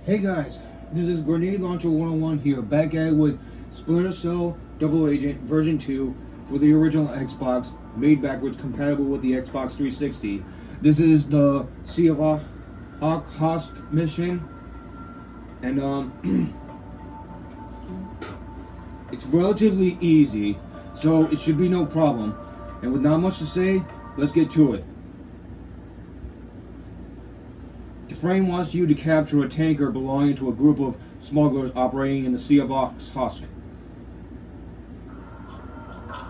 Hey guys, this is Grenade Launcher 101 here, back at it with Splinter Cell Double Agent version 2 for the original Xbox, made backwards, compatible with the Xbox 360. This is the Sea of Okhotsk mission, and it's relatively easy, so it should be no problem. And with not much to say, let's get to it. The frame wants you to capture a tanker belonging to a group of smugglers operating in the Sea of Okhotsk.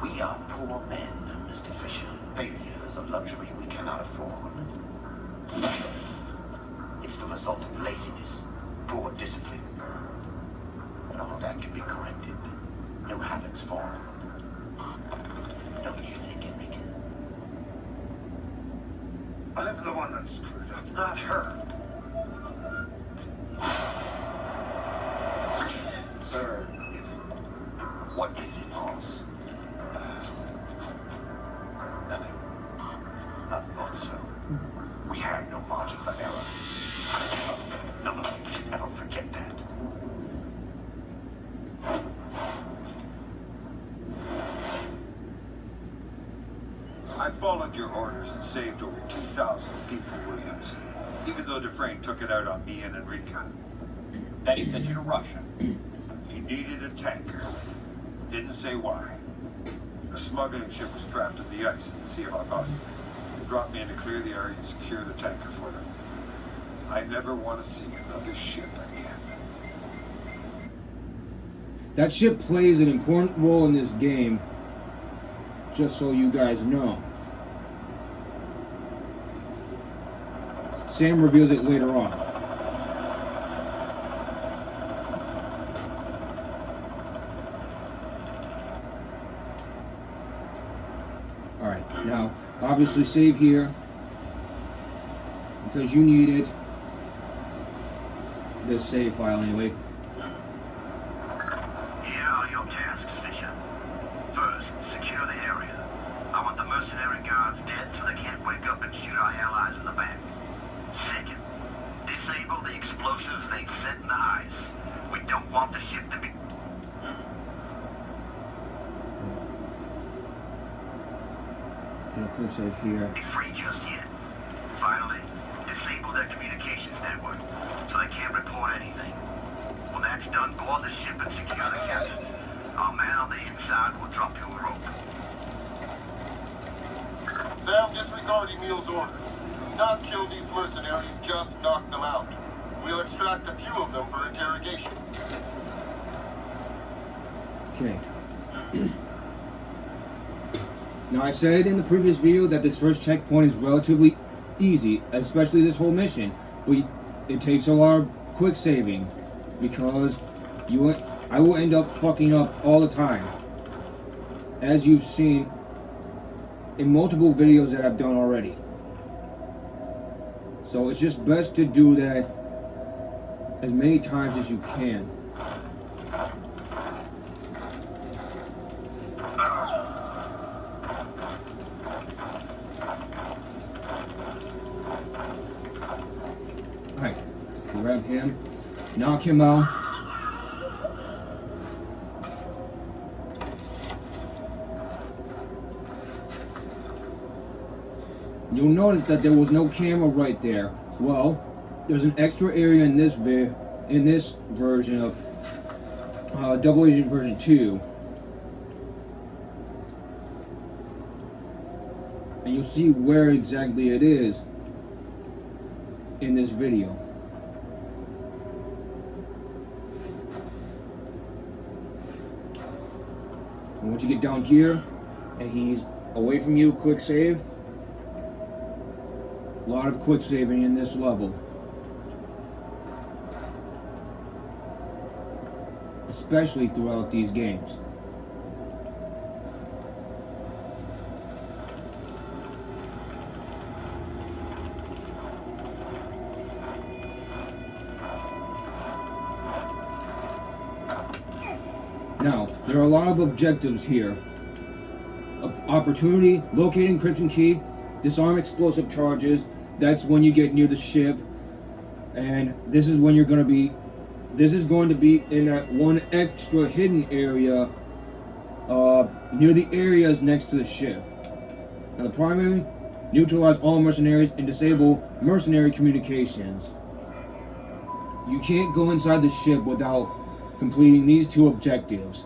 We are poor men, Mr. Fisher. Failure is a luxury we cannot afford. It's the result of laziness, poor discipline. And all that can be corrected. New habits form. Don't you think, Enrique? I'm the one that's screwed up, not her. Sir, what is it, boss? Nothing. I thought so. We have no margin for error. No, you should never forget that. I followed your orders and saved over 2,000 people, Williams. Even though Dufresne took it out on me and Enrica. Then he sent you to Russia. He needed a tanker. Didn't say why. A smuggling ship was trapped in the ice in the Sea of Okhotsk. They brought me in to clear the area and secure the tanker for them. I never want to see another ship again. That ship plays an important role in this game, just so you guys know. Sam reveals it later on. Alright, now obviously save here because you need it. This save file anyway. Here are your tasks, Fisher. First, secure the area. I want the mercenary guards dead so they can't wake up and shoot our allies in the back. Second, disable the explosives they've set in the ice. We don't want the ship to be... Gonna quick save here. be free just yet. Finally, disable their communications network so they can't report anything. When that's done, board the ship and secure the captain. Our man on the inside will drop you a rope. Sam, disregard Emil's orders. Do not kill these mercenaries, just knock them out. We'll extract a few of them for interrogation. Okay. Now I said in the previous video that this first checkpoint is relatively easy, especially this whole mission, but it takes a lot of quick saving because I will end up fucking up all the time, as you've seen in multiple videos that I've done already. So it's just best to do that as many times as you can. Alright, grab him, knock him out. You'll notice that there was no camera right there. Well, there's an extra area in this version of Double Agent version 2. And you'll see where exactly it is in this video. And once you get down here and he's away from you, quick save. A lot of quick saving in this level, especially throughout these games. Now, there are a lot of objectives here. Opportunity, locate encryption key, disarm explosive charges. That's when you get near the ship. And this is when you're going to be. This is going to be in that one extra hidden area near the areas next to the ship. Now the primary, neutralize all mercenaries and disable mercenary communications. You can't go inside the ship without completing these two objectives.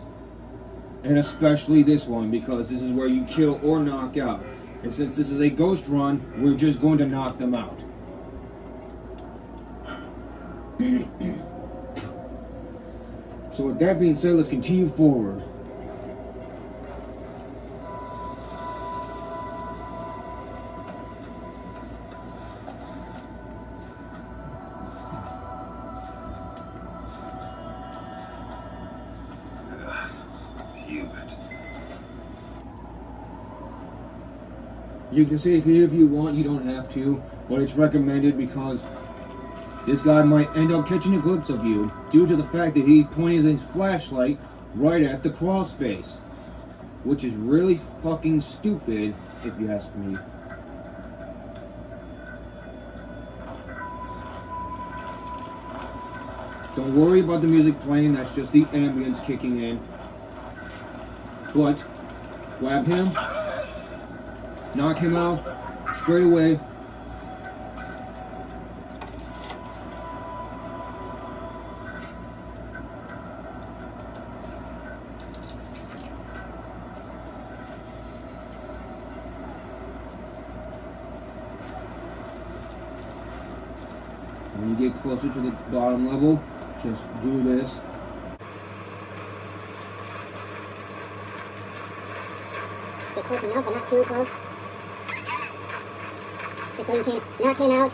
And especially this one, because this is where you kill or knock out. And since this is a ghost run, we're just going to knock them out. So with that being said, let's continue forward. You can save here if you want, you don't have to, but it's recommended because this guy might end up catching a glimpse of you due to the fact that he pointed his flashlight right at the crawl space, which is really fucking stupid if you ask me. Don't worry about the music playing, that's just the ambience kicking in. But grab him, knock him out straight away. When you get closer to the bottom level, just do this. Get close enough, but not too close. Just so you can knock him out.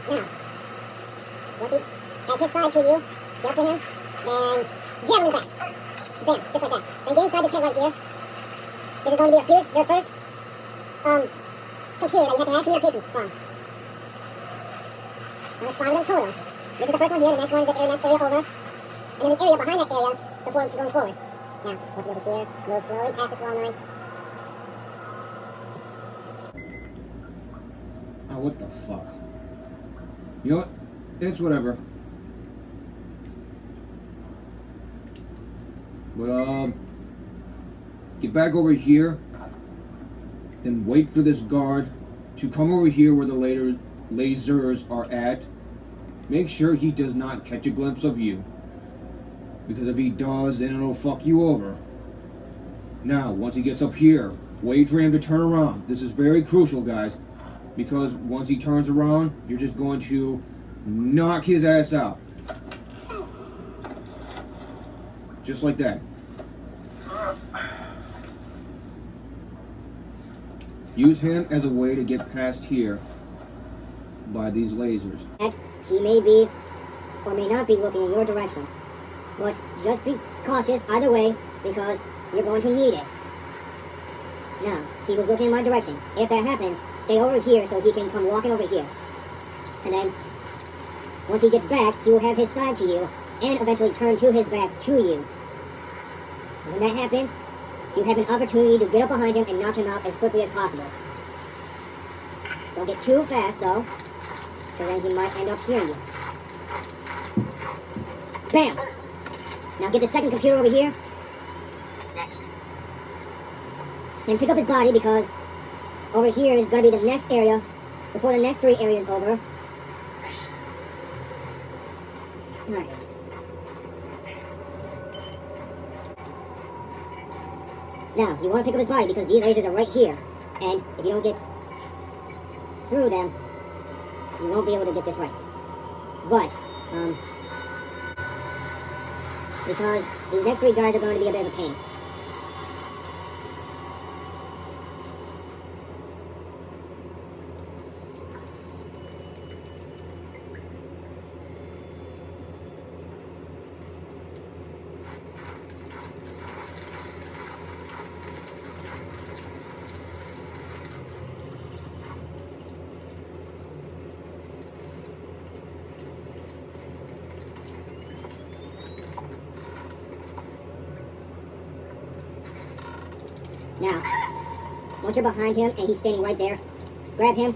Now, once he has his side to you, get up to him, then jab him in the back. Bam, just like that. And get inside this tent right here. This is going to be your first computer that you have to have communications from. And there's 5 of them total. This is the first one here, the next one is the next area over. And there's an area behind that area before going forward. Now, once you get over here, move slowly past this wall line. Oh, what the fuck? You know what? It's whatever. But, get back over here. Then wait for this guard to come over here where the lasers are at. Make sure he does not catch a glimpse of you. Because if he does, then it'll fuck you over. Now, once he gets up here, wait for him to turn around. This is very crucial, guys. Because once he turns around, you're just going to knock his ass out. Just like that. Use him as a way to get past here by these lasers. And he may be or may not be looking in your direction. But just be cautious either way because you're going to need it. Now, he was looking in my direction. If that happens, stay over here so he can come walking over here. And then, once he gets back, he will have his side to you and eventually turn to his back to you. And when that happens, you have an opportunity to get up behind him and knock him out as quickly as possible. Don't get too fast, though, because then he might end up hearing you. Bam! Now get the second computer over here. Next. And pick up his body because over here is going to be the next area before the next 3 areas over. Alright. Now, you want to pick up his body because these lasers are right here. And if you don't get through them, you won't be able to get this right. But, because these next 3 guys are going to be a bit of a pain. Now, once you're behind him and he's standing right there, grab him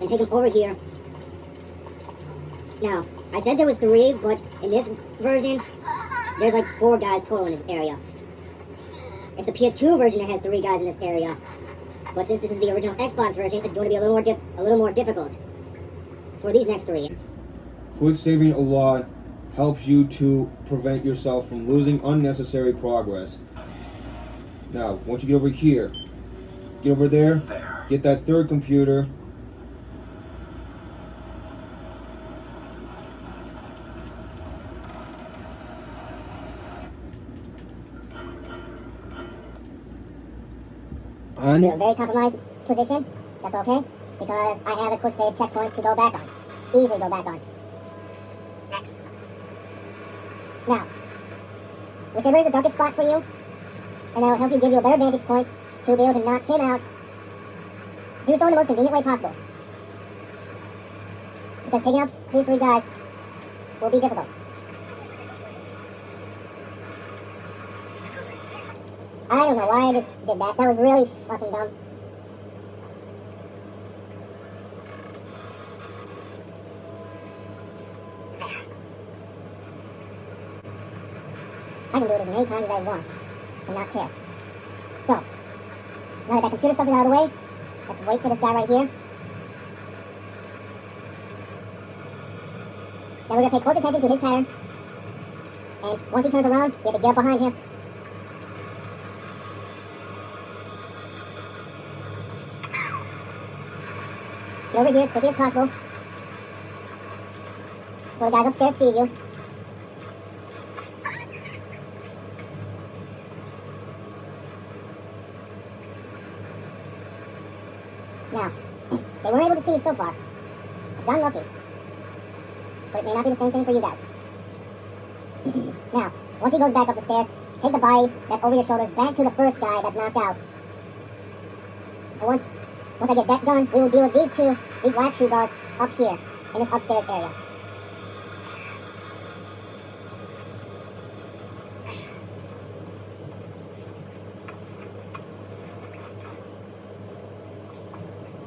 and take him over here. Now, I said there was 3, but in this version, there's like 4 guys total in this area. It's the PS2 version that has 3 guys in this area. But since this is the original Xbox version, it's going to be a little more difficult for these next 3. Quick saving a lot helps you to prevent yourself from losing unnecessary progress. Now, once you get over here, get over there, get that 3rd computer. You're in a very compromised position. That's okay, because I have a quick save checkpoint to go back on. Easily go back on. Next. Now, whichever is the darkest spot for you, and that will help you give you a better vantage point to be able to knock him out, do so in the most convenient way possible. Because taking out these 3 guys will be difficult. I don't know why I just did that. That was really fucking dumb. I can do it as many times as I want and not care. So, now that that computer stuff is out of the way, let's wait for this guy right here. Now we're going to pay close attention to his pattern. And once he turns around, we have to get up behind him. Get over here as quickly as possible before the guys upstairs see you. Now, they weren't able to see me so far. I've gotten lucky. But it may not be the same thing for you guys. Now, once he goes back up the stairs, take the body that's over your shoulders back to the first guy that's knocked out. And once I get that done, we will deal with these last 2 guards up here, in this upstairs area.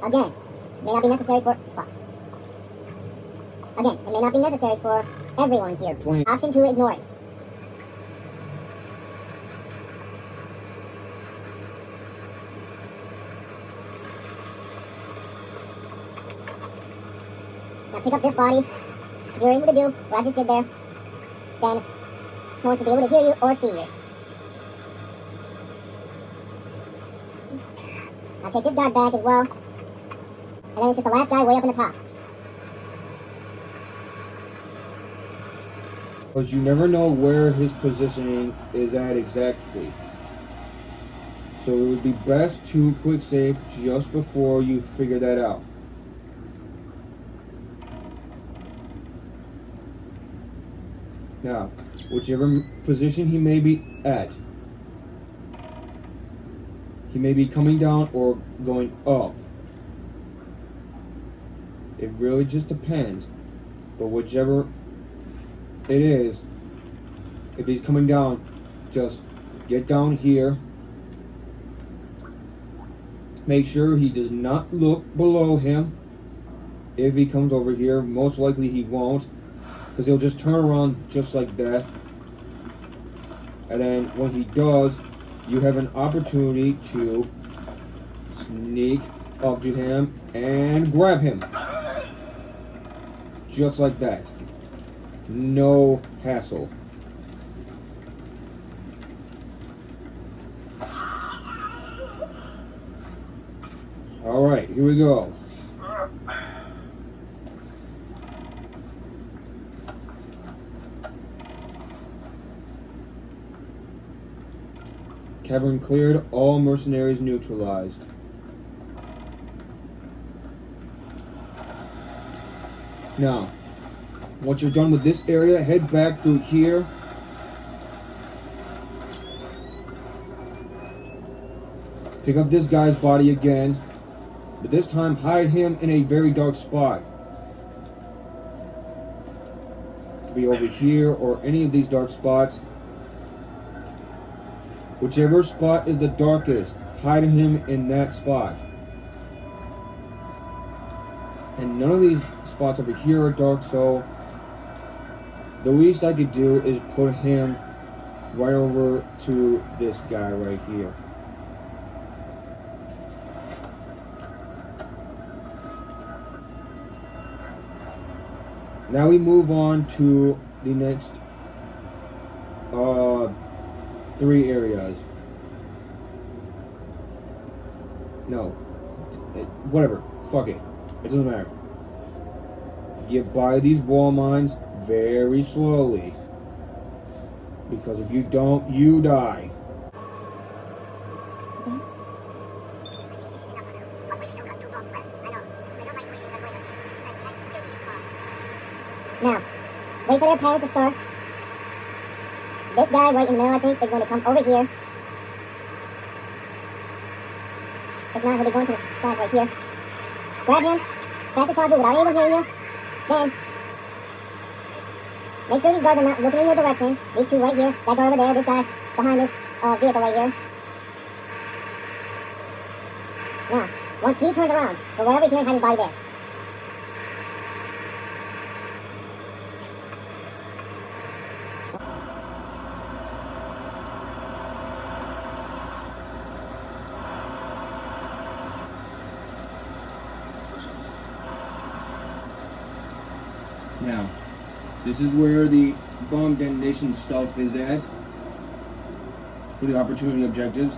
Again, it may not be necessary for... Fuck. Again, it may not be necessary for everyone here. Option to ignore it. Now pick up this body. If you're able to do what I just did there, then no one should be able to hear you or see you. Now take this guy back as well. And then it's just the last guy way up in the top. Because you never know where his positioning is at exactly. So it would be best to quick save just before you figure that out. Now, whichever position he may be at, he may be coming down or going up. It really just depends. But whichever it is, if he's coming down, just get down here. Make sure he does not look below him. If he comes over here, most likely he won't, because he'll just turn around just like that. And then when he does, you have an opportunity to sneak up to him and grab him. Just like that. No hassle. Alright, here we go. Cavern cleared, all mercenaries neutralized. Now, once you're done with this area, head back through here. Pick up this guy's body again, but this time hide him in a very dark spot. It could be over here or any of these dark spots. Whichever spot is the darkest, hide him in that spot. And none of these spots over here are dark, so the least I could do is put him right over to this guy right here. Now we move on to the next 3 areas. No. Whatever. Fuck it. It doesn't matter. Get by these wall mines very slowly. Because if you don't, you die. Now, wait for their power to start. This guy right in the middle, I think, is going to come over here. If not, he'll be going to the side right here. Grab him as fast as possible without anyone hearing you. Then, make sure these guys are not looking in your direction. These 2 right here, that guy over there, this guy behind this vehicle right here. Now, once he turns around, go right over here and hide his body there. Now, this is where the bomb detonation stuff is at for the opportunity objectives.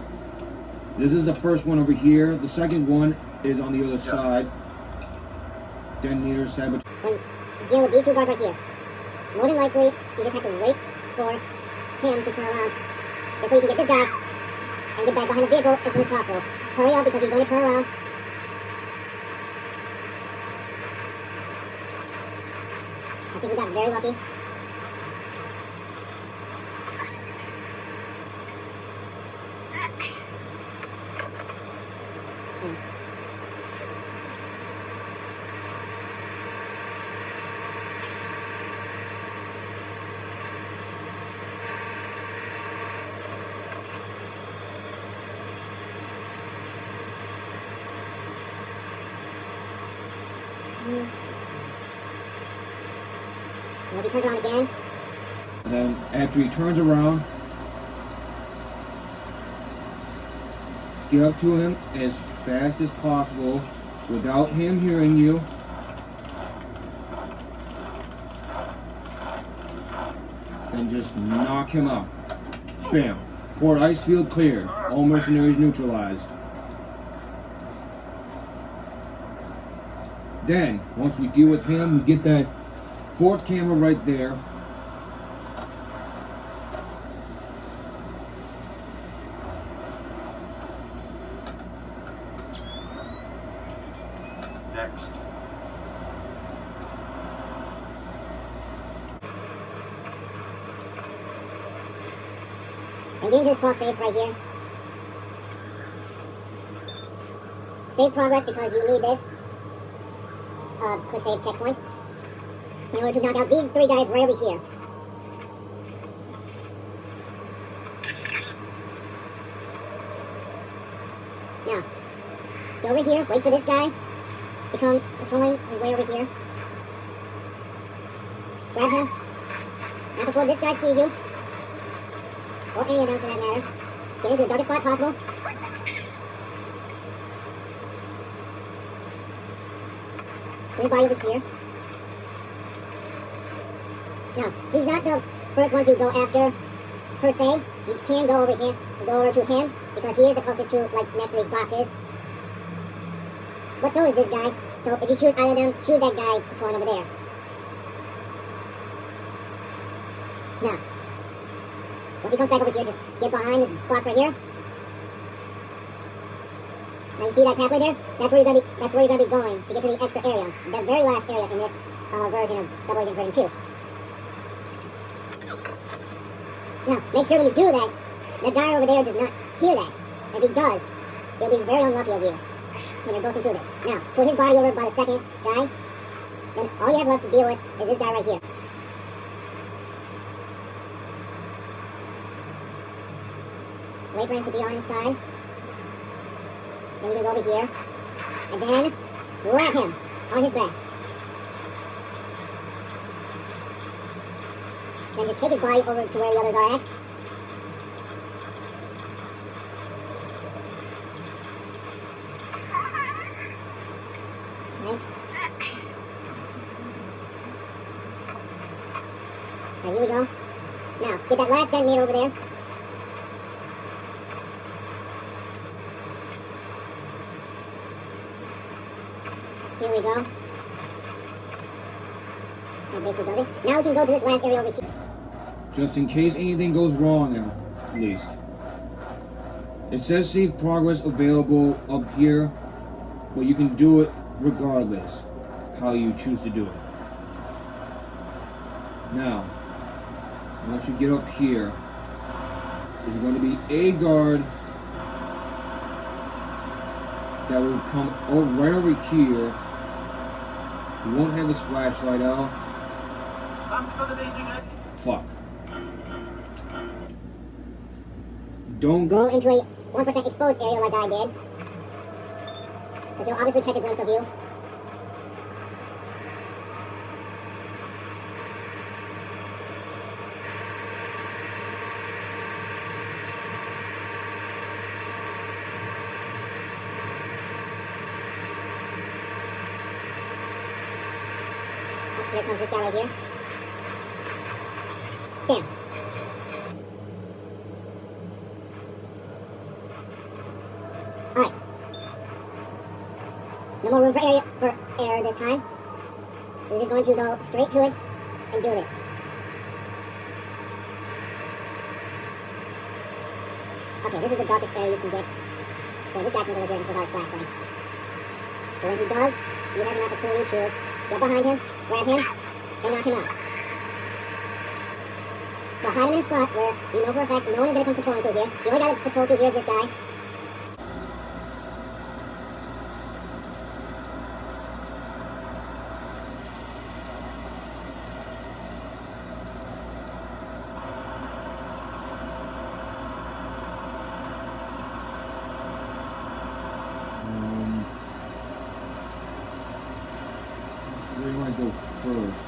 This is the first one over here. The second one is on the other side. Detonator sabotage. When you deal with these 2 guys right here, more than likely, you just have to wait for him to turn around just so you can get this guy and get back behind the vehicle as soon as possible. Hurry up because he's going to turn around. I think we got very lucky. Once he turns around again. And then after he turns around, get up to him as fast as possible without him hearing you. And just knock him out. Bam. Port ice field cleared. All mercenaries neutralized. Then, once we deal with him, we get that 4th camera right there. Next. Engage this cross space right here. Save progress because you need this. Quick save checkpoint. In order to knock out these 3 guys right over here. Now, go over here, wait for this guy to come patrolling his way over here. Grab him. Now before this guy sees you, or any of them for that matter, get into the darkest spot possible. Put his body over here. Now, he's not the first one to go after, per se. You can go over here, go over to him, because he is the closest to, like, next to these boxes. But so is this guy. So if you choose either of them, choose that guy patrolling over there. Now, once he comes back over here, just get behind this box right here. Now you see that pathway there? That's where you're gonna be going to get to the extra area, the very last area in this version of Double Agent version 2. Now, make sure when you do that, the guy over there does not hear that. If he does, it'll be very unlucky of you when you're ghosting through this. Now, put his body over by the second guy. Then all you have left to deal with is this guy right here. Wait for him to be on his side. Then you can go over here. And then grab him on his back. Then just take his body over to where the others are at. Right. Alright, here we go. Now, get that last detonator over there. Here we go. That basically does it. Now we can go to this last area over here. Just in case anything goes wrong, at least. It says save progress available up here, but you can do it regardless how you choose to do it. Now, once you get up here, there's going to be a guard that will come right over here. He won't have his flashlight out. Fuck. Don't Go into a 1% exposed area like I did. Because he'll obviously catch a glimpse of you. Here comes this guy right here. Damn. Alright. No more room for error this time. We're just going to go straight to it and do this. Okay, this is the darkest area you can get. So this guy can go over here without his flashlight. But when he does, you have an opportunity to get behind him, grab him, and knock him out. Now hide him in a spot where you know for a fact no one is going to come patrolling through here. The only guy that patrols through here is this guy. Where do I go first?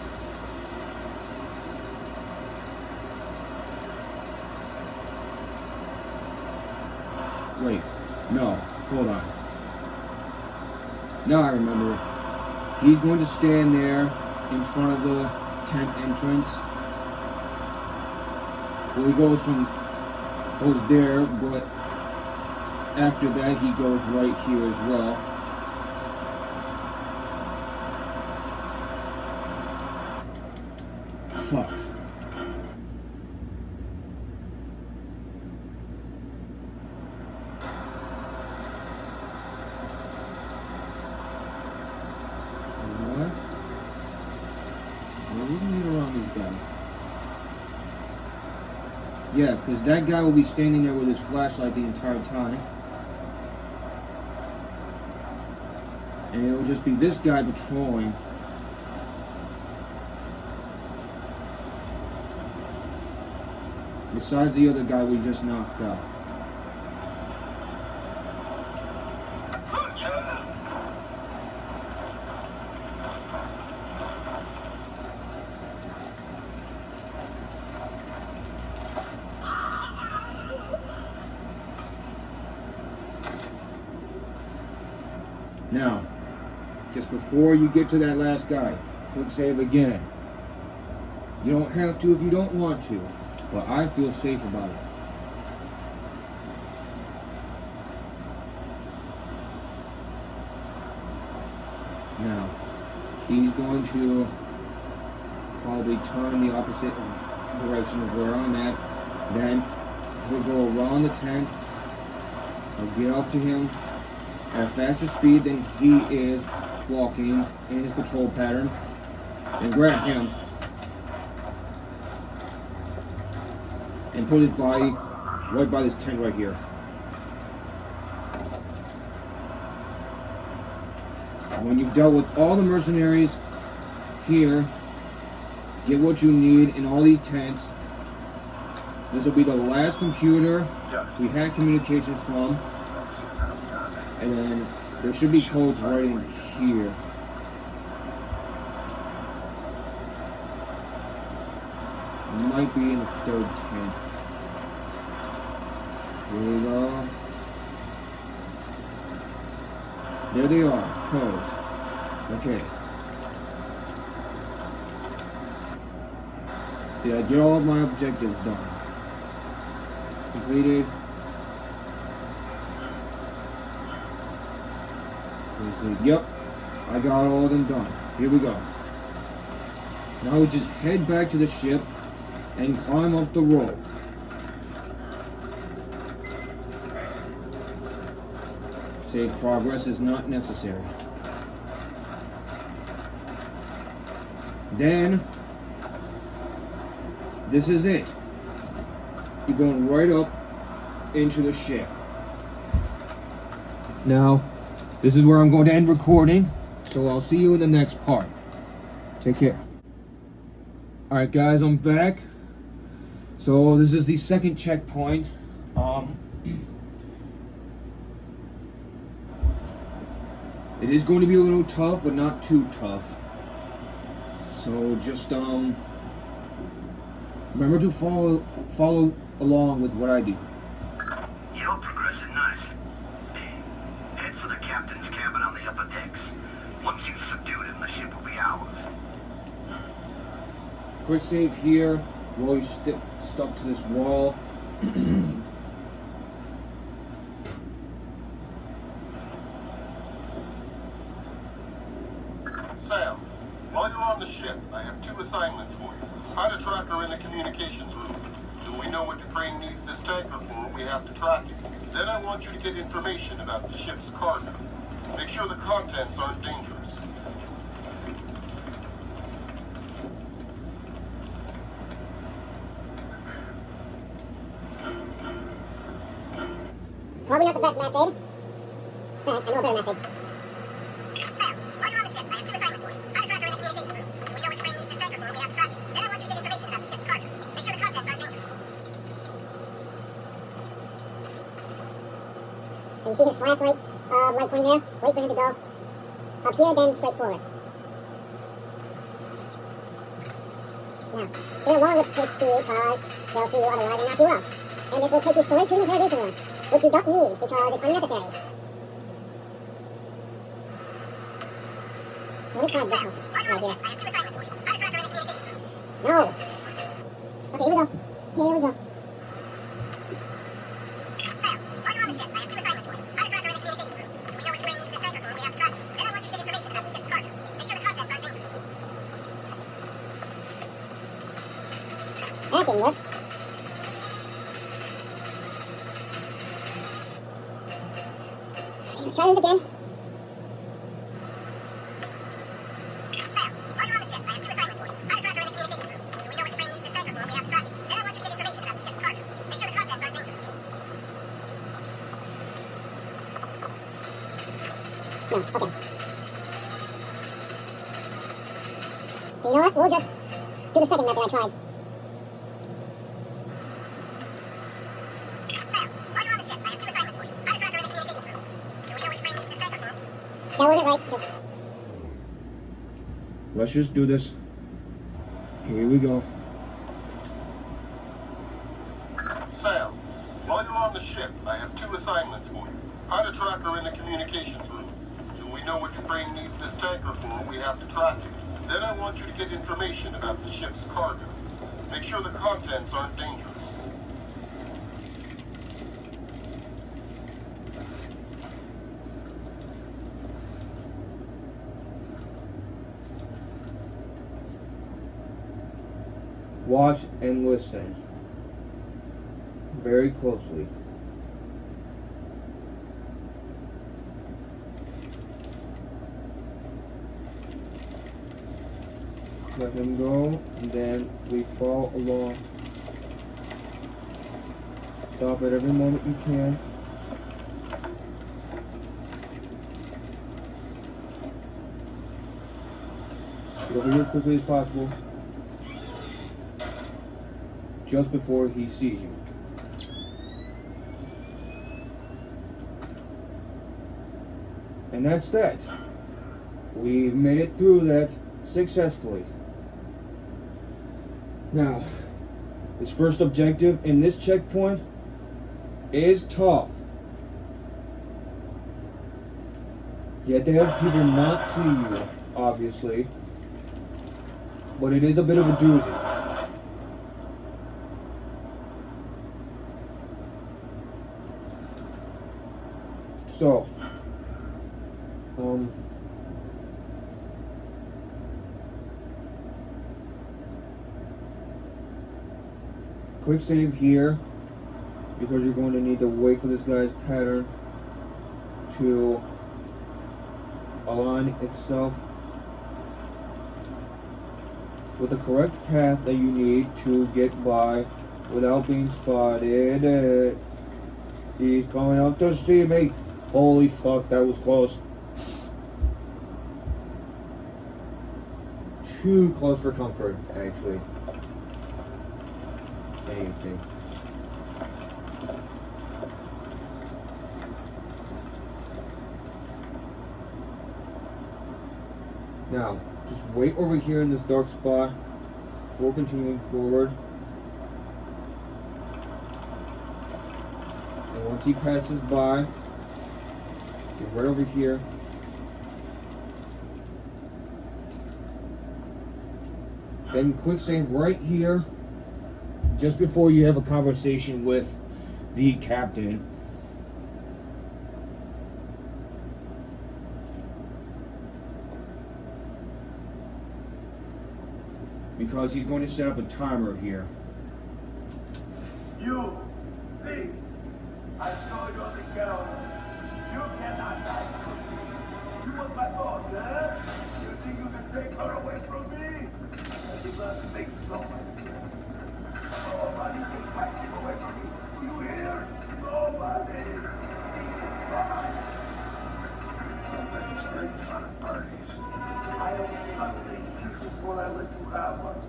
Wait, no, hold on. Now I remember. He's going to stand there in front of the tent entrance. Well, he goes there, but after that he goes right here as well. Fuck. You know what? Well, we can get around this guy. Yeah, because that guy will be standing there with his flashlight the entire time. And it'll just be this guy patrolling. Besides the other guy we just knocked out. Now, just before you get to that last guy, quick save again. You don't have to if you don't want to. But I feel safe about it. Now, he's going to probably turn the opposite direction of where I'm at. Then he'll go around the tent. I'll get up to him at a faster speed than he is walking in his patrol pattern and grab him. And put his body right by this tent right here. When you've dealt with all the mercenaries here, get what you need in all these tents. This will be the last computer we had communications from. And then there should be codes right in here. Might be in the third tent. Here we go. There they are, codes. Okay. Did I get all of my objectives done? Completed. Yep, I got all of them done. Here we go. Now we just head back to the ship and climb up the rope. Save progress is not necessary. Then, this is it. You're going right up into the ship. Now, this is where I'm going to end recording, so I'll see you in the next part. Take care. Alright guys, I'm back. So this is the second checkpoint. It is going to be a little tough, but not too tough. So just remember to follow along with what I do. You're progressing nice. Head for the captain's cabin on the upper decks. Once you've subdued him, the ship will be ours. Quick save here while you're stuck to this wall. Sam, while you're on the ship, I have 2 assignments for you. Find a tracker in the communications room. So we know what Ukraine needs this tanker for, we have to track it. Then I want you to get information about the ship's cargo. Make sure the contents aren't dangerous. Probably not the best method. Alright, I know a better method. Sam, while you're on the ship, I have 2 assignments for you. Find a tracker in the communications room. We know what Ukraine needs this tanker for, we have to track it. Then I want you to get information about the ship's cargo. Make sure the contents aren't dangerous. Have you seen the flashlight light pointing there? Wait for him to go up here, then straight forward. Now, stay along with his speed, because they'll see you otherwise and knock you out. And this will take you straight to the interrogation room, which you don't need because it's unnecessary. Let me try this one. Right here. I have 2 assignments for you. Find a tracker in the communications room. No! Okay, here we go. Here we go. Sam, while you're on the ship, I have 2 assignments for you. Find a tracker in the communications room. We know what Ukraine needs this tanker for, we have to track it. Then I want you to get information about the ship's cargo. Make sure the contents aren't dangerous. That didn't work. Let's try this again. Sam, while you're on the ship, I have 2 assignments for you. Find a tracker in the communications room. We know what Ukraine needs this tanker for, we have to track it. Then I want you to get information about the ship's cargo. Make sure the contents aren't dangerous. No, okay. You know what? We'll just do the second method I tried. Sam, while you're on the ship, I have 2 assignments for you. Find a tracker in the communications room. We know what Ukraine needs this tanker for. That wasn't right. Just Let's just do this. Here we go. Sam, while you're on the ship, I have 2 assignments for you. Find a tracker in the communications room. So we know what Ukraine needs this tanker for, we have to track it. Then I want you to get information about the ship's cargo. Make sure the contents aren't dangerous. Watch and listen very closely. Let him go, and then we follow along. Stop at every moment you can. Get over here as quickly as possible. Just before he sees you. And that's that. We made it through that successfully. Now, this first objective in this checkpoint is tough. Yet they have people not see you, obviously. But it is a bit of a doozy. So, quick save here, because you're going to need to wait for this guy's pattern to align itself with the correct path that you need to get by without being spotted. He's coming out to see me. Holy fuck, that was close. Too close for comfort, actually. Anything. Now, just wait over here in this dark spot before continuing forward. And once he passes by, get right over here. Then quick save right here, just before you have a conversation with the captain. Because he's going to set up a timer here. You, see, I saw you on the calendar. You cannot die from me. You want my boss, huh? You think you can take her away from me? I do not think so. Nobody can fight him away from me. You hear? Nobody. Somebody's great fun at parties. I have nothing before I let you have one.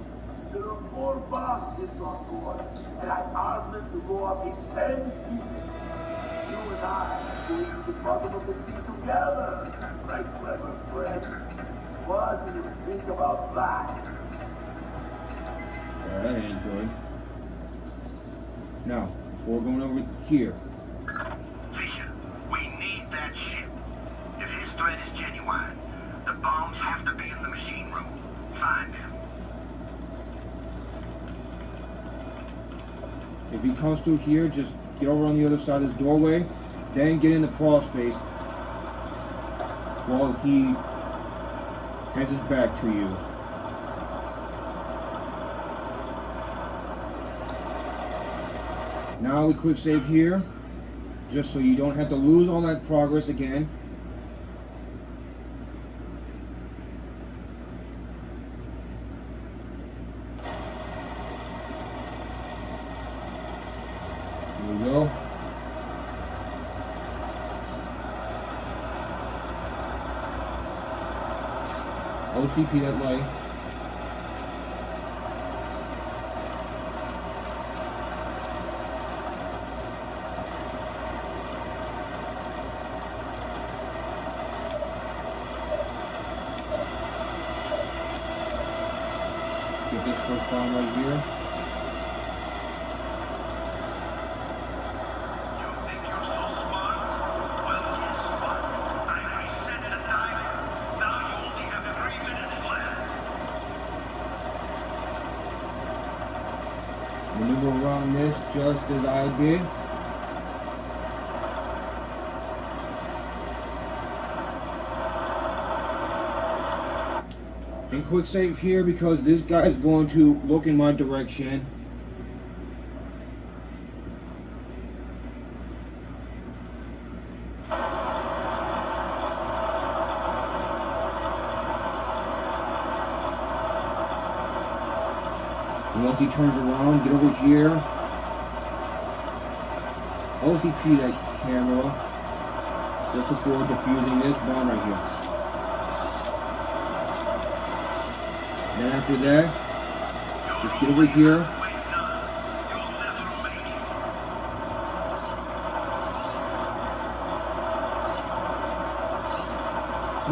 There are 4 boxes on board, and I armed them to go up in 10 pieces. You and I are going to the bottom of the sea together, my clever friend. What do you think about that? Well, that ain't good. Now, before going over here. Fisher, we need that ship. If his threat is genuine, the bombs have to be in the machine room. Find him. If he comes through here, just get over on the other side of this doorway, then get in the crawl space while he has his back to you. Now we quick save here, just so you don't have to lose all that progress again. Here we go. OCP that light. Get this first bomb right here. You think you're so smart? Well, guess what? I reset it a time. Now you only have 3 minutes left. Maneuver around this just as I did. And quick save here because this guy is going to look in my direction. And once he turns around, get over here. OCP that camera just before defusing this bomb right here. Then after that, just get over here.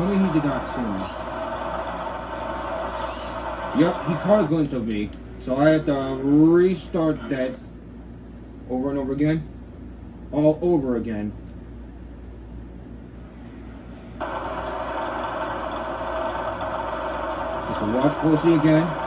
tell me he did not see me. Yep, he caught a glimpse of me. So I had to restart that over and over again. All over again. Just to watch closely again.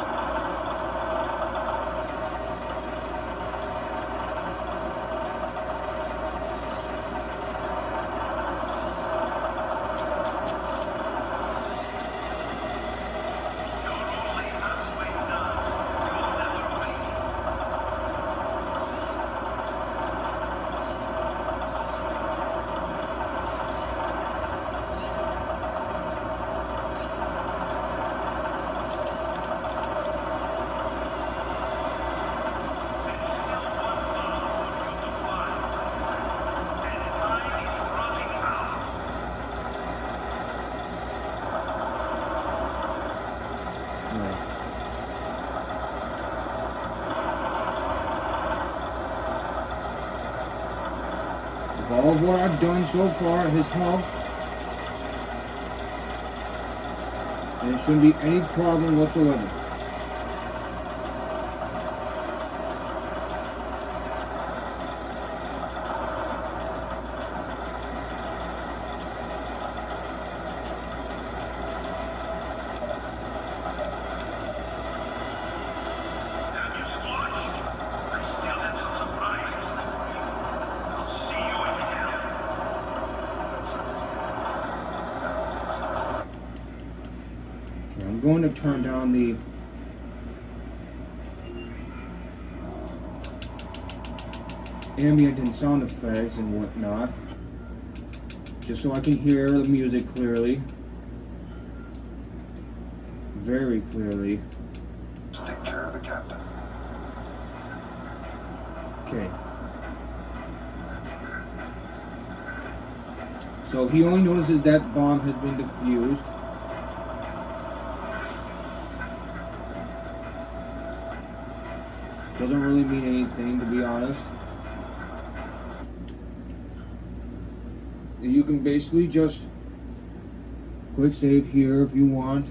If all of what I've done so far has helped, then it shouldn't be any problem whatsoever. I'm going to turn down the ambient and sound effects and whatnot, just so I can hear the music clearly, very clearly. Just take care of the captain. Okay. So he only notices that bomb has been defused. Doesn't really mean anything, to be honest. You can basically just quick save here if you want.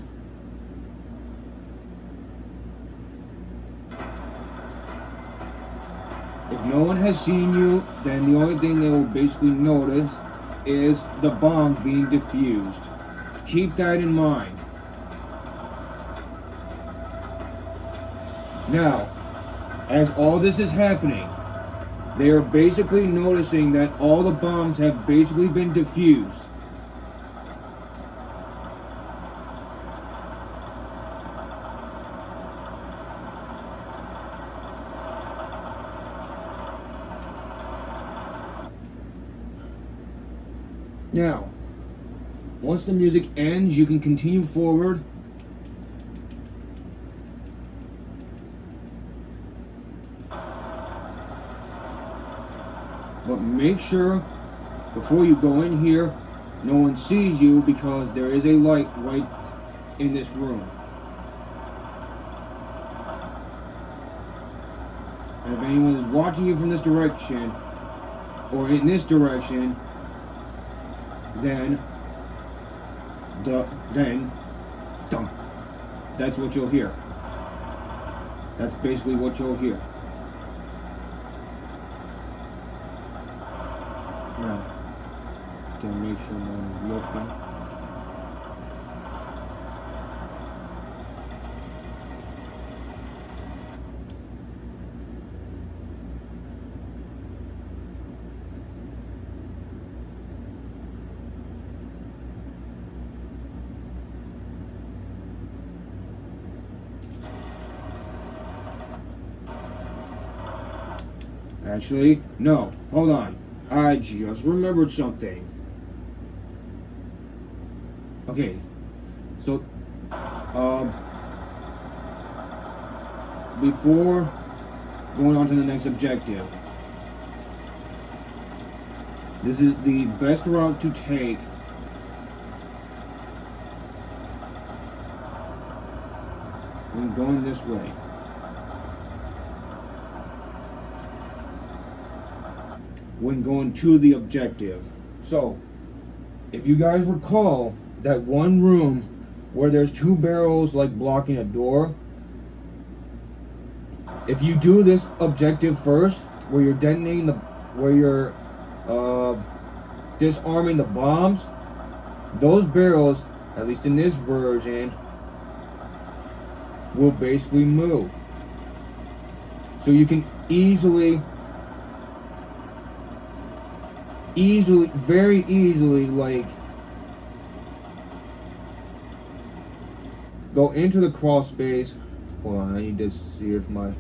If no one has seen you, then the only thing they will basically notice is the bombs being defused. Keep that in mind. Now, as all this is happening, they are basically noticing that all the bombs have basically been defused. Now, once the music ends, you can continue forward. But make sure, before you go in here, no one sees you, because there is a light right in this room. And if anyone is watching you from this direction, or in this direction, then dum. That's what you'll hear. That's basically what you'll hear. Now, gotta make sure no one is looking. Actually, no, hold on. I just remembered something. Okay, so, before going on to the next objective, this is the best route to take when going this way. When going to the objective. So, if you guys recall, that one room where there's 2 barrels like blocking a door. If you do this objective first, where you're detonating where you're disarming the bombs, those barrels, at least in this version, will basically move. So you can very easily, like, go into the crawl space. Hold on, I need to see if my...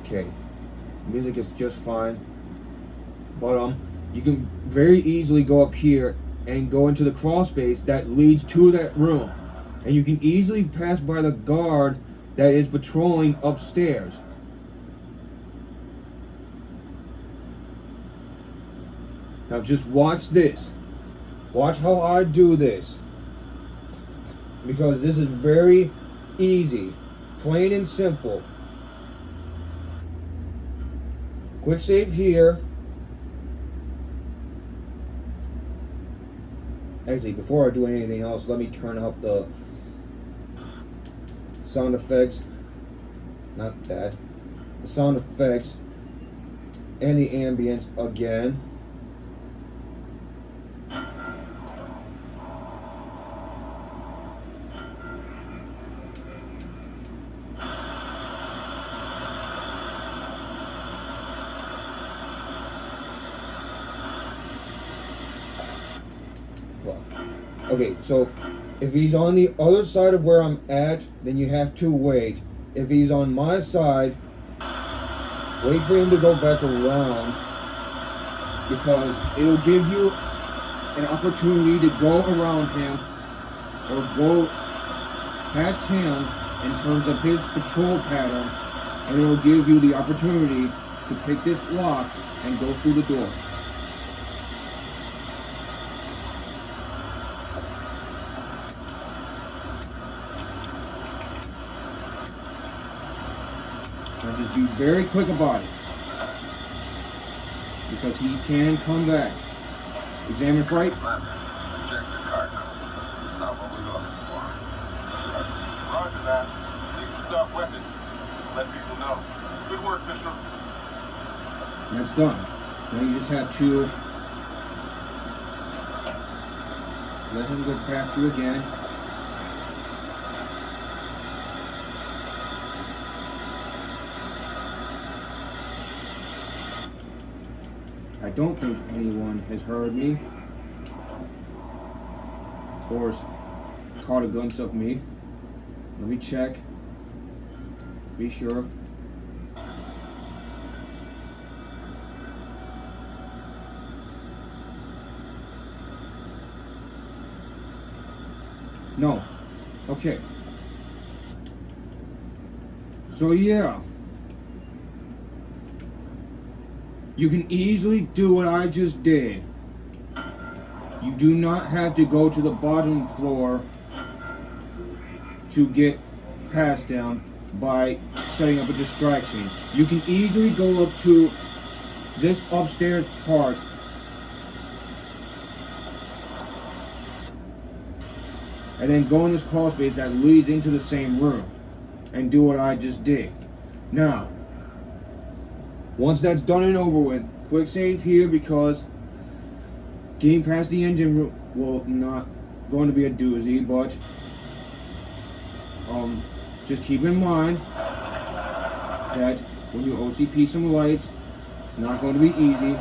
Okay, music is just fine. But you can very easily go up here and go into the crawl space that leads to that room. And you can easily pass by the guard that is patrolling upstairs. Now just watch this. Watch how I do this. Because this is very easy. Plain and simple. Quick save here. Actually, before I do anything else, let me turn up the sound effects. Not that. The sound effects and the ambience again. Okay, so if he's on the other side of where I'm at, then you have to wait. If he's on my side, wait for him to go back around, because it'll give you an opportunity to go around him or go past him in terms of his patrol pattern, and it'll give you the opportunity to pick this lock and go through the door. Now just be very quick about it, because he can come back. Examine freight. Ejector cargo. It's not what we're looking for. Roger that. Need to stop weapons. Let people know. Good work, Bishop. And that's done. Now you just have to let him go past you again. I don't think anyone has heard me or caught a glimpse of me. Let me check. Be sure. No. Okay. So yeah. You can easily do what I just did. You do not have to go to the bottom floor to get passed down by setting up a distraction. You can easily go up to this upstairs part and then go in this crawl space that leads into the same room and do what I just did. Now, once that's done and over with, quick save here, because getting past the engine room will not going to be a doozy, but just keep in mind that when you OCP some lights, it's not going to be easy.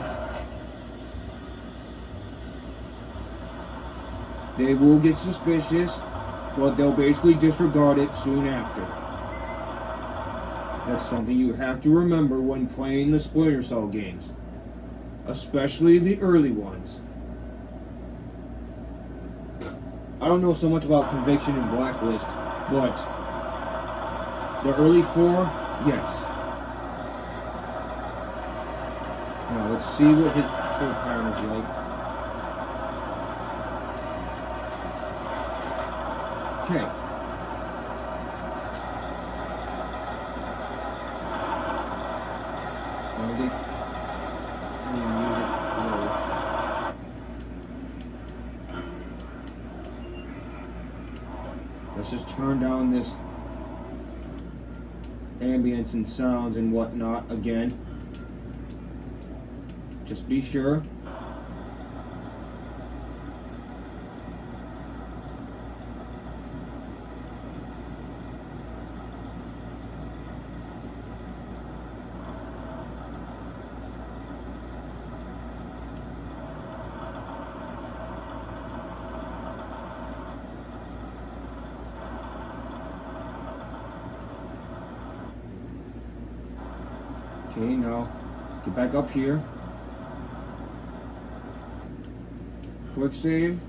They will get suspicious, but they'll basically disregard it soon after. That's something you have to remember when playing the Splinter Cell games, especially the early ones. I don't know so much about Conviction and Blacklist, but the early 4, yes. Now let's see what his patrol pattern is like. Okay. Let's just turn down this ambience and sounds and whatnot again. Just be sure. Okay, now get back up here. Quick save.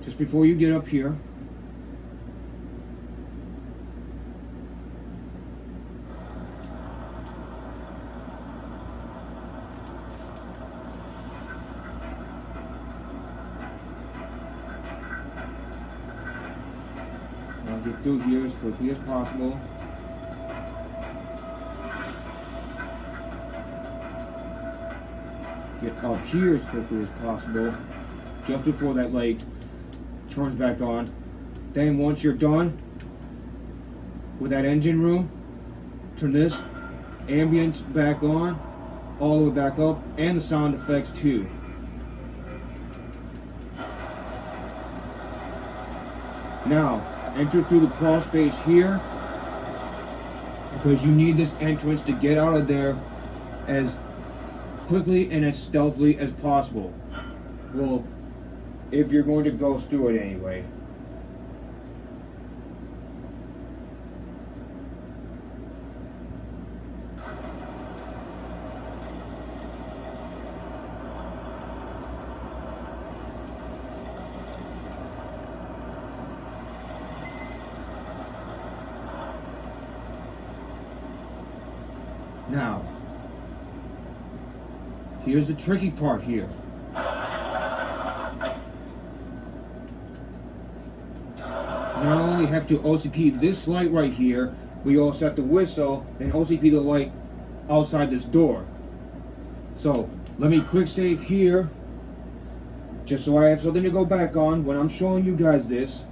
Just before you get up here. Now get through here as quickly as possible. Get up here as quickly as possible, just before that light turns back on. Then once you're done with that engine room, turn this ambience back on, all the way back up, and the sound effects too. Now, enter through the crawl space here, because you need this entrance to get out of there as quickly and as stealthily as possible. Well, if you're going to go through it anyway. Now, here's the tricky part here. Not only have to OCP this light right here, we also have to whistle and OCP the light outside this door. So, let me quick save here, just so I have something to go back on when I'm showing you guys this.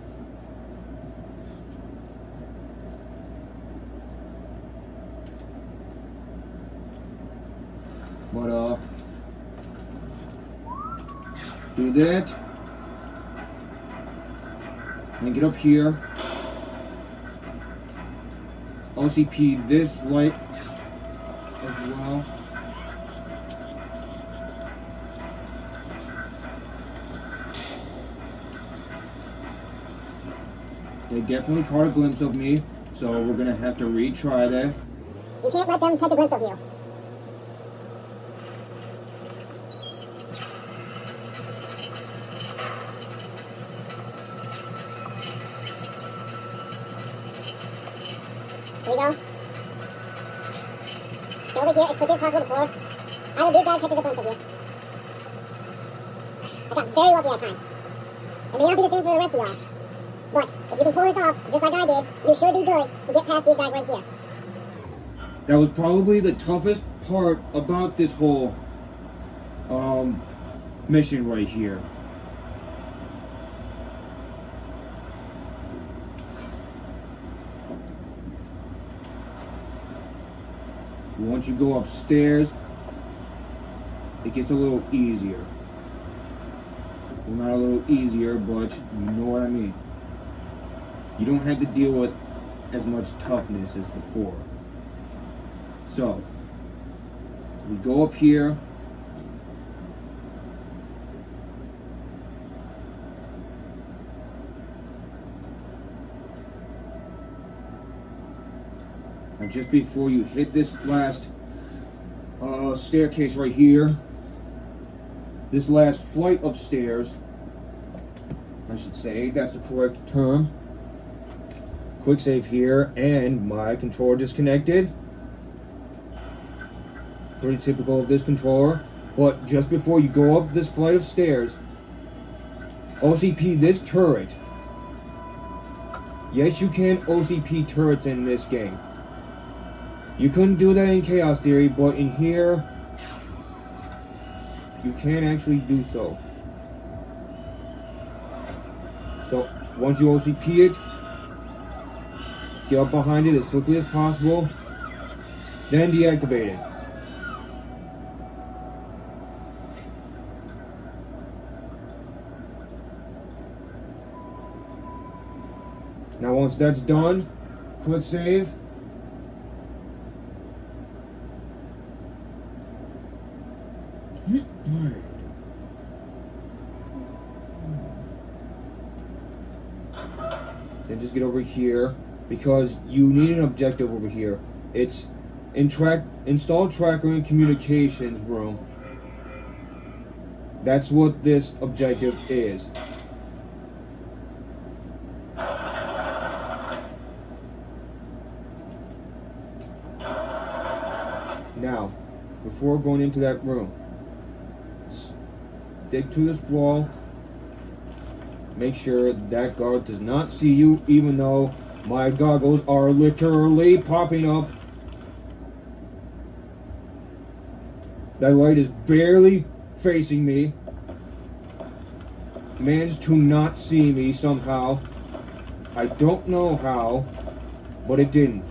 But, do that. And get up here. OCP this light as well. They definitely caught a glimpse of me, so we're gonna have to retry that. You can't let them catch a glimpse of you. Here we go. Get over here as quickly as possible before either of these guys catches a glimpse of you. I got very lucky that time. It may not be the same for the rest of y'all, but if you can pull this off, just like I did, you should be good to get past these guys right here. That was probably the toughest part about this whole mission right here. Once you go upstairs, it gets a little easier. Well, not a little easier, but you know what I mean. You don't have to deal with as much toughness as before. So, we go up here. And just before you hit this last staircase right here, this last flight of stairs, I should say, that's the correct term. Quick save here, and my controller disconnected. Pretty typical of this controller. But just before you go up this flight of stairs, OCP this turret. Yes, you can OCP turrets in this game. You couldn't do that in Chaos Theory, but in here, you can actually do so. So, once you OCP it, get up behind it as quickly as possible, then deactivate it. Now once that's done, quick save. Then just get over here, because you need an objective over here. It's install tracker in communications room. That's what this objective is. Now, before going into that room, stick to this wall. Make sure that guard does not see you, even though my goggles are literally popping up. That light is barely facing me. Managed to not see me somehow. I don't know how, but it didn't.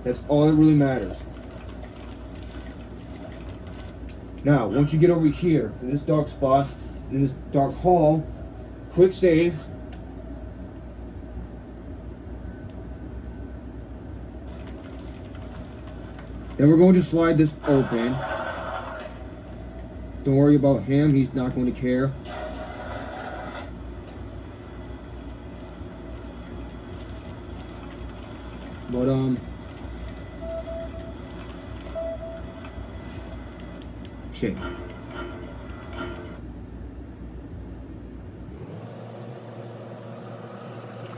That's all that really matters. Now, once you get over here, in this dark spot, in this dark hall, quick save. Then we're going to slide this open. Don't worry about him, he's not going to care. But shit.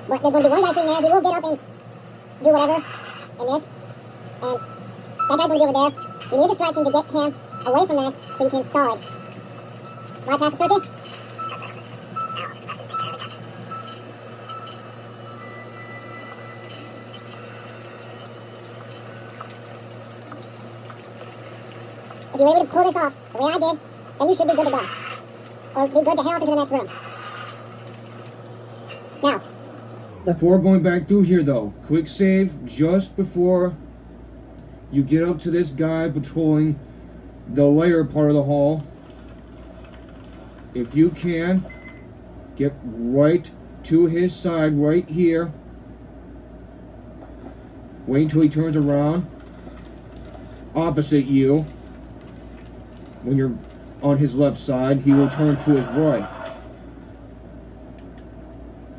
But there's going to be one guy sitting there, he will get up and do whatever in this. And that guy's going to be over there. You need a distraction to get him away from that so you can stall it. Bypass the circuit. If you're able to pull this off the way I did, then you should be good to go. Or be good to head off into the next room. Now, before going back through here though, quick save just before you get up to this guy patrolling the layer part of the hall. If you can, get right to his side right here. Wait until he turns around opposite you. When you're on his left side, he will turn to his right.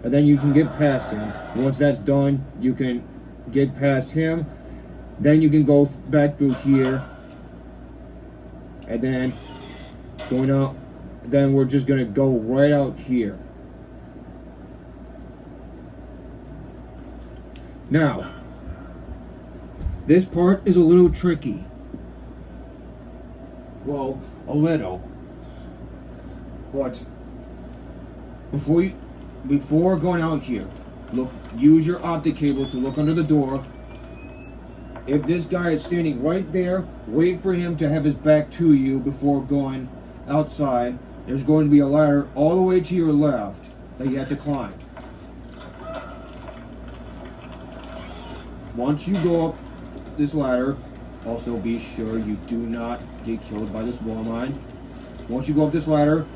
And then you can get past him. Once that's done, you can get past him. Then you can go back through here. And then going out. Then we're just going to go right out here. Now, this part is a little tricky. Well, a little. But before going out here, use your optic cables to look under the door. If this guy is standing right there, wait for him to have his back to you before going outside. There's going to be a ladder all the way to your left that you have to climb. Once you go up this ladder, also be sure you do not get killed by this wall mine. Once you go up this ladder,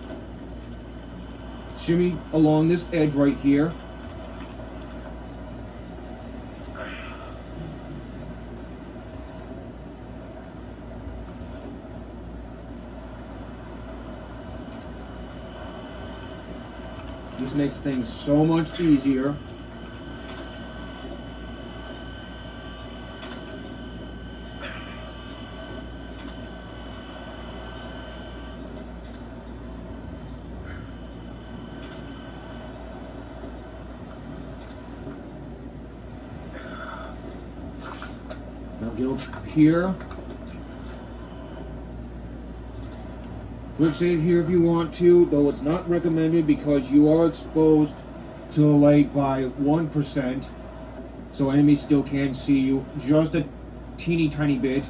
shimmy along this edge right here. This makes things so much easier. Now get up here. Quick save here if you want to, though it's not recommended because you are exposed to the light by 1%, so enemies still can see you just a teeny tiny bit.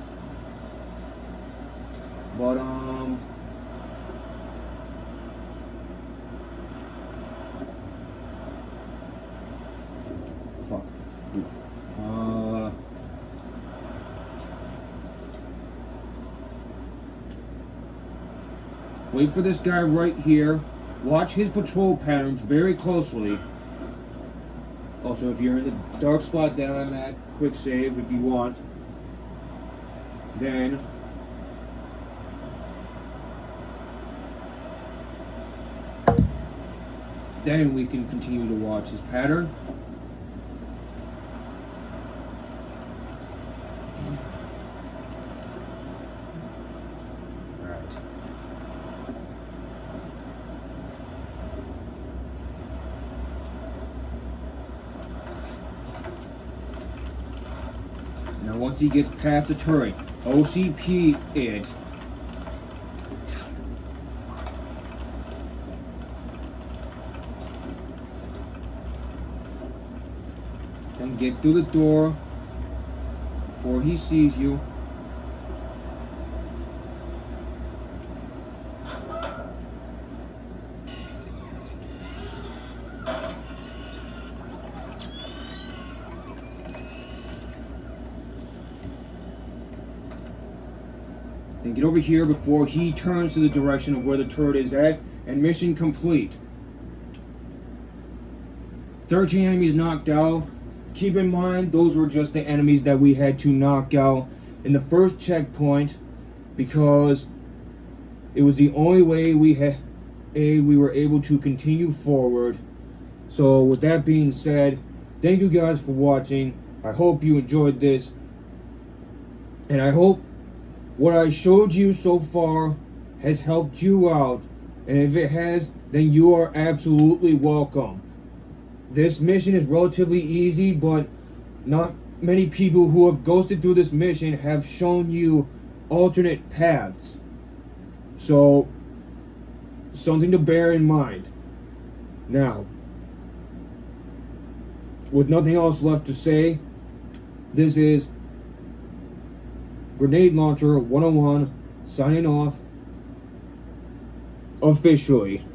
But fuck. Wait for this guy right here. Watch his patrol patterns very closely. Also, if you're in the dark spot that I'm at, quick save if you want. Then we can continue to watch his pattern. Alright. Now once he gets past the turret, OCP it. Then get through the door before he sees you. Then get over here before he turns to the direction of where the turret is at, and mission complete. 13 enemies knocked out. Keep in mind, those were just the enemies that we had to knock out in the first checkpoint, because it was the only way we were able to continue forward. So with that being said, thank you guys for watching. I hope you enjoyed this, and I hope what I showed you so far has helped you out, and if it has, then you are absolutely welcome. This mission is relatively easy, but not many people who have ghosted through this mission have shown you alternate paths. So, something to bear in mind. Now, with nothing else left to say, this is Grenade Launcher 101 signing off officially.